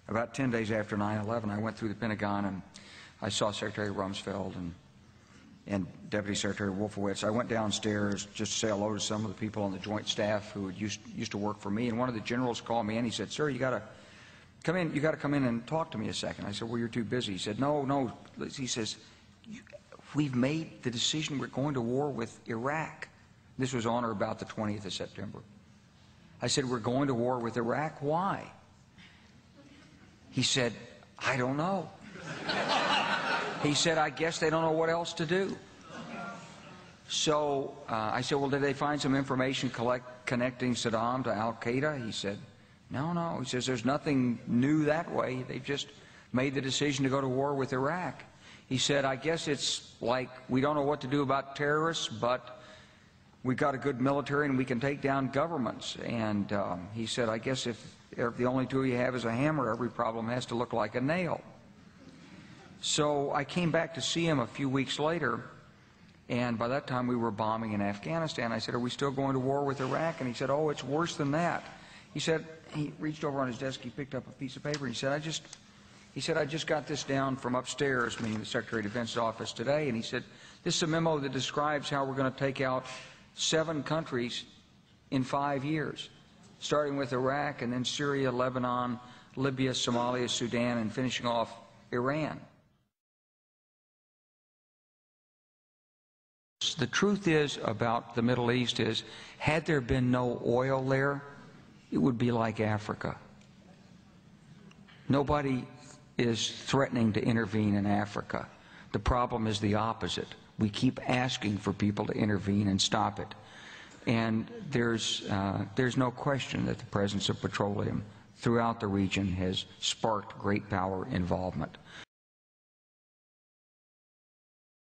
About 10 days after 9/11, I went through the Pentagon and I saw Secretary Rumsfeld and Deputy Secretary Wolfowitz. I went downstairs just to say hello to some of the people on the Joint Staff who had used to work for me, and one of the generals called me and he said, "Sir, you got to come in. You got to come in and talk to me a second." I said, "Well, you're too busy." He said, "No." He says, "We've made the decision. We're going to war with Iraq." This was on or about the 20th of September. I said, "We're going to war with Iraq. Why?" He said, "I don't know." He said, "I guess they don't know what else to do." So I said, "Well, did they find some information connecting Saddam to Al-Qaeda?" He said, No. He says, "There's nothing new that way. They've just made the decision to go to war with Iraq." He said, "I guess it's like we don't know what to do about terrorists, but we've got a good military and we can take down governments." And he said, "I guess if the only tool you have is a hammer, every problem has to look like a nail." So I came back to see him a few weeks later, and by that time we were bombing in Afghanistan. I said, "Are we still going to war with Iraq?" And he said, "Oh, it's worse than that." He said, he reached over on his desk, he picked up a piece of paper, and he said, I just got this down from upstairs," meaning the Secretary of Defense's office today, and he said, "This is a memo that describes how we're going to take out 7 countries in 5 years, starting with Iraq and then Syria, Lebanon, Libya, Somalia, Sudan, and finishing off Iran." The truth is about the Middle East is, had there been no oil there, it would be like Africa. Nobody is threatening to intervene in Africa. The problem is the opposite. We keep asking for people to intervene and stop it. And there's no question that the presence of petroleum throughout the region has sparked great power involvement.